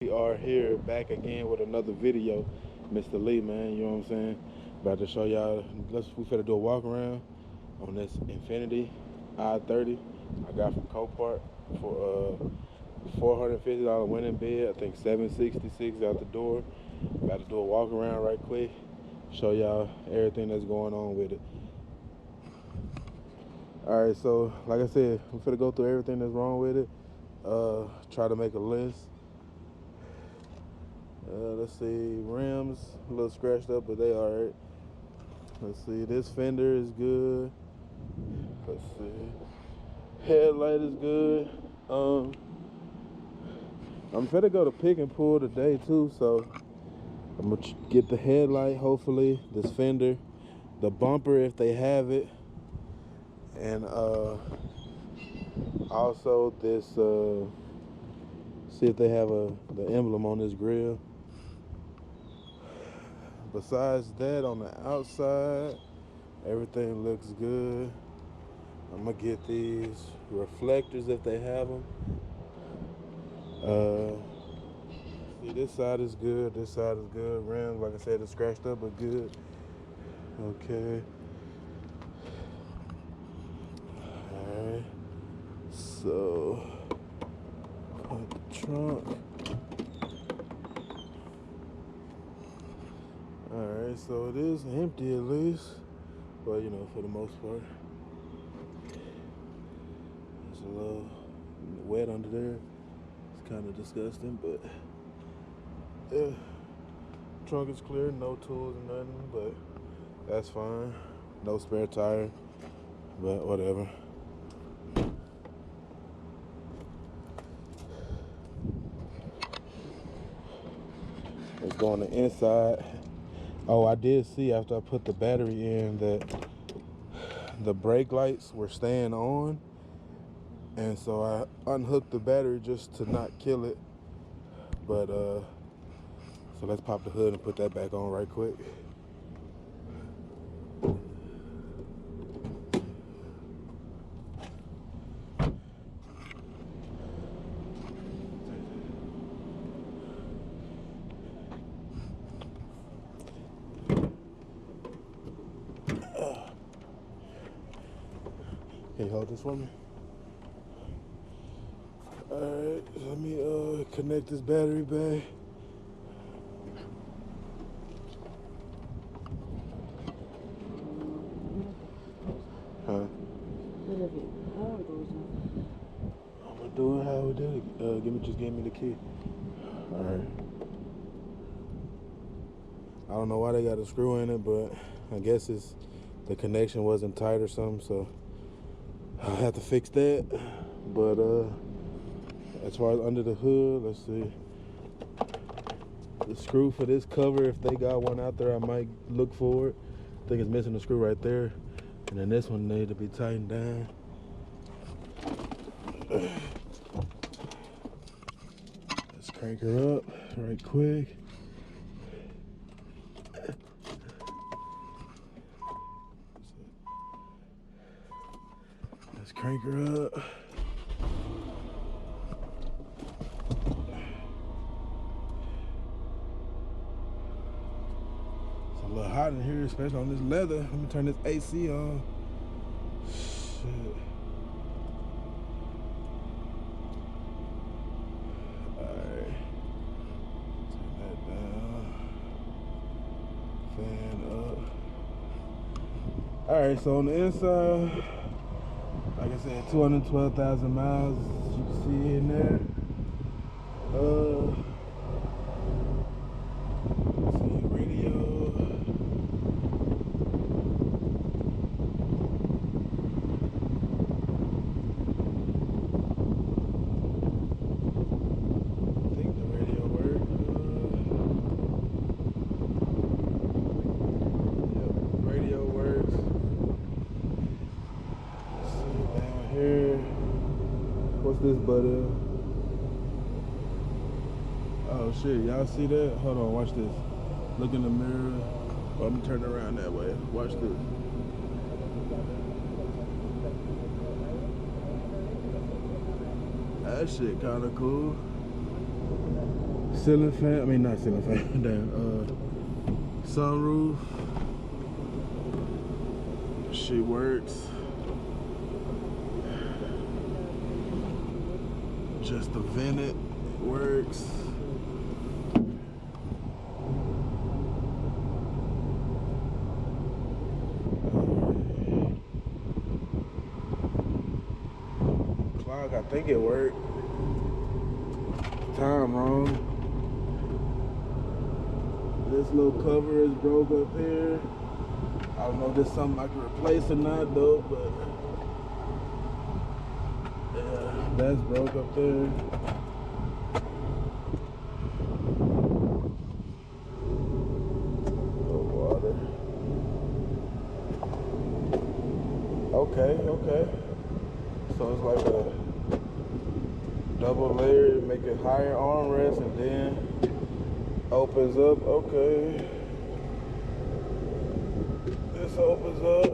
We are here back again with another video. Mr. Lee, man, you know what I'm saying? About to show y'all, we finna do a walk around on this Infiniti i30 I got from Copart for $450 winning bid. I think $766 out the door. About to do a walk around right quick, show y'all everything that's going on with it. Alright, so like I said, I'm finna go through everything that's wrong with it. Try to make a list. Let's see, rims a little scratched up, but they alright. Let's see, this fender is good. Let's see, headlight is good. I'm finna go to pick and pull today too, so I'm gonna get the headlight, hopefully, this fender, the bumper if they have it, and also this, see if they have the emblem on this grill. Besides that, on the outside, everything looks good. I'm gonna get these reflectors if they have them. See, this side is good. This side is good. Rims, like I said, it's scratched up, but good. Okay. Alright. So, put the trunk. Alright, so it is empty at least. Well, you know, for the most part. It's a little wet under there. It's kind of disgusting, but yeah. Trunk is clear, no tools or nothing, but that's fine. No spare tire, but whatever. Let's go on the inside. Oh, I did see after I put the battery in that the brake lights were staying on, and so I unhooked the battery just to not kill it. But so let's pop the hood and put that back on right quick. Can you hold this for me? Alright, let me connect this battery back. Huh? I'm gonna do it how we did it. Just give me the key. Alright. I don't know why they got a screw in it, but I guess the connection wasn't tight or something, so I'll have to fix that. But as far as under the hood, let's see. The screw for this cover, if they got one out there, I might look for it. I think it's missing a screw right there. And then this one needs to be tightened down. Let's crank her up right quick. Let's crank her up. It's a little hot in here, especially on this leather. Let me turn this AC on. Shit. Alright. Turn that down. Fan up. Alright, so on the inside, like I said, 212,000 miles, as you can see in there. Let's see, radio. I think the radio works. Yep, radio works. Let's see down here. What's this button? Oh shit, y'all see that? Hold on, watch this. Look in the mirror. Oh, I'm gonna turn it around that way. Watch this. That shit kinda cool. Ceiling fan, I mean not ceiling fan, damn, sunroof. She works. Just the vented works. Clock, I think it worked. Time wrong. This little cover is broke up here. I don't know if this is something I can replace or not though, but yeah, that's broke up there. Water. Okay. So it's like a double layer, make it higher armrest, and then opens up. Okay. This opens up.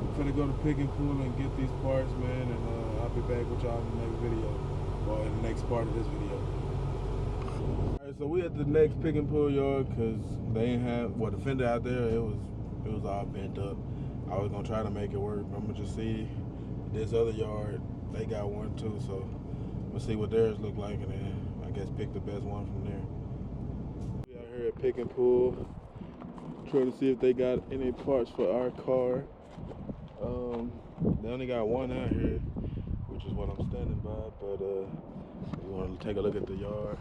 I'm gonna go to Pick and Pull and get these parts, man, and I'll be back with y'all in the next video, or in the next part of this video. Alright, so we at the next Pick and Pull yard because they ain't have, well, the fender out there, it was all bent up. I was gonna try to make it work, but I'm gonna just see this other yard. They got one too, so I'm gonna see what theirs look like, and then I guess pick the best one from there. We out here at Pick and Pull, trying to see if they got any parts for our car. They only got one out here, which is what I'm standing by, but we want to take a look at the yard.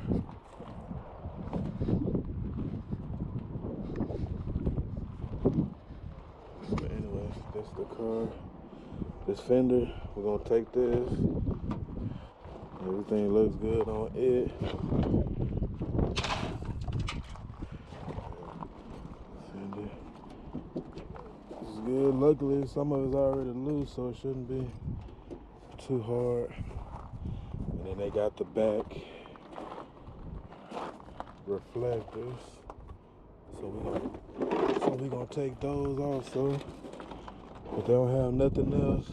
But anyways, that's the car. This fender, we're gonna take this. Everything looks good on it. Fender. It's good. Luckily, some of it's already loose, so it shouldn't be too hard. And then they got the back reflectors. So we're gonna take those also. But they don't have nothing else.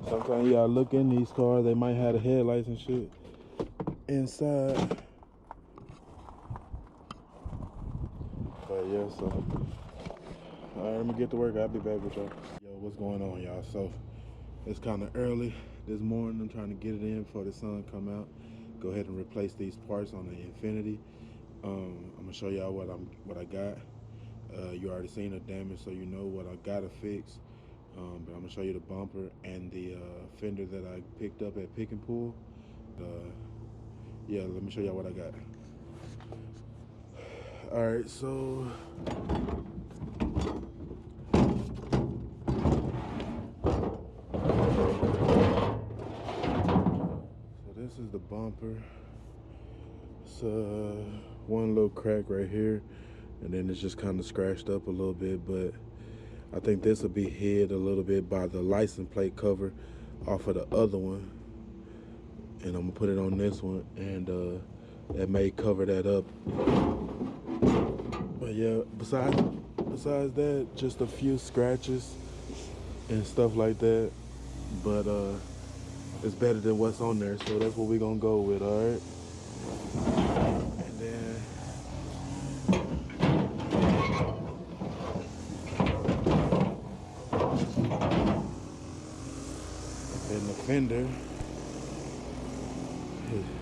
Sometimes you gotta look in these cars, they might have the headlights and shit inside. But yeah, so alright, let me get to work. I'll be back with y'all. Yo, what's going on, y'all? So it's kind of early this morning. I'm trying to get it in before the sun come out. Go ahead and replace these parts on the Infiniti. I'm gonna show y'all what I got. You already seen the damage, so you know what I gotta fix. But I'm gonna show you the bumper and the fender that I picked up at Pick and Pull. Yeah, let me show y'all what I got. All right, so this is the bumper. It's one little crack right here, and then it's just kind of scratched up a little bit, but I think this will be hid a little bit by the license plate cover off of the other one, and I'm gonna put it on this one, and that may cover that up. But yeah, besides that, just a few scratches and stuff like that, but it's better than what's on there, so that's what we're gonna go with. All right. And then the fender,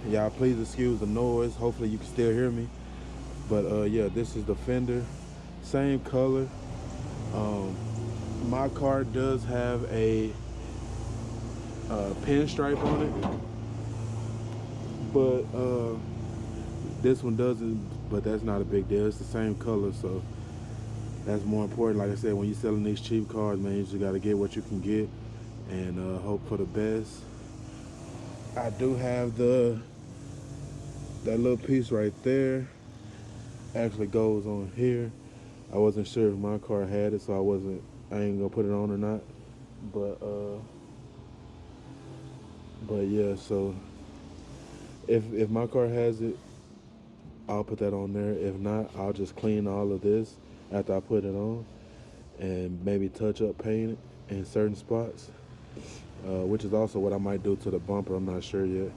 y'all please excuse the noise, hopefully you can still hear me, but yeah, this is the fender, same color. My car does have a pinstripe on it, but this one doesn't, but that's not a big deal. It's the same color, so that's more important. Like I said, when you're selling these cheap cars, man, you just got to get what you can get and hope for the best. I do have that little piece right there actually goes on here. I wasn't sure if my car had it, so I ain't gonna put it on or not, but yeah, so if my car has it, I'll put that on there. If not, I'll just clean all of this after I put it on and maybe touch up paint in certain spots, which is also what I might do to the bumper. I'm not sure yet.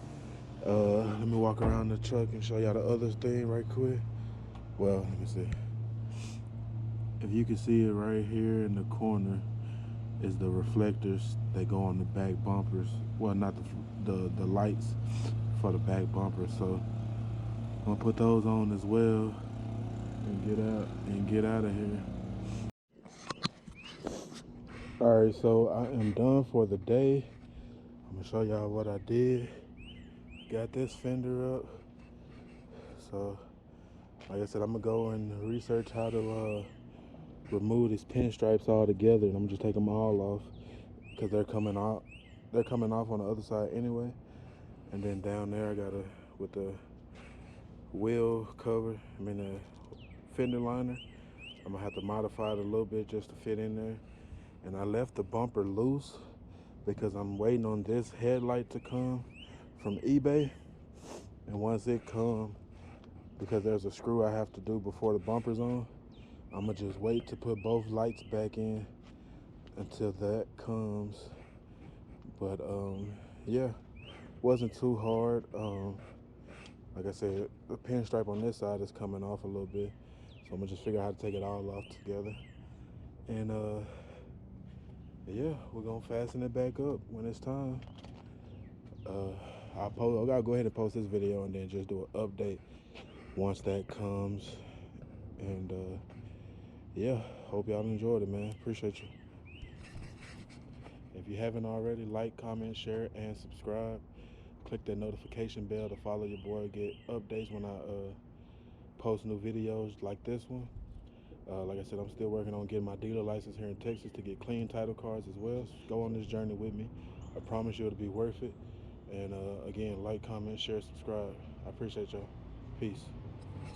Let me walk around the truck and show y'all the other thing right quick. Well, let me see. If you can see it right here in the corner is the reflectors that go on the back bumpers. Well, not the lights for the back bumpers. So I'm gonna put those on as well and get out of here. All right, so I am done for the day. I'm gonna show y'all what I did. Got this fender up. So, like I said, I'm gonna go and research how to remove these pinstripes all together, and I'm gonna just take them all off because they're coming off. They're coming off on the other side anyway. And then down there, I gotta with the wheel cover. The fender liner. I'm gonna have to modify it a little bit just to fit in there. And I left the bumper loose because I'm waiting on this headlight to come from eBay. And once it comes, because there's a screw I have to do before the bumper's on, I'm gonna just wait to put both lights back in until that comes. But yeah, wasn't too hard. Like I said, the pinstripe on this side is coming off a little bit, so I'm gonna just figure out how to take it all off together. And yeah, we're gonna fasten it back up when it's time. I gotta go ahead and post this video and then just do an update once that comes. And yeah, hope y'all enjoyed it, man. Appreciate you. If you haven't already, like, comment, share, and subscribe. Click that notification bell to follow your boy, get updates when I post new videos like this one. Like I said, I'm still working on getting my dealer license here in Texas to get clean title cards as well. So go on this journey with me. I promise you it'll be worth it. And again, like, comment, share, subscribe. I appreciate y'all. Peace.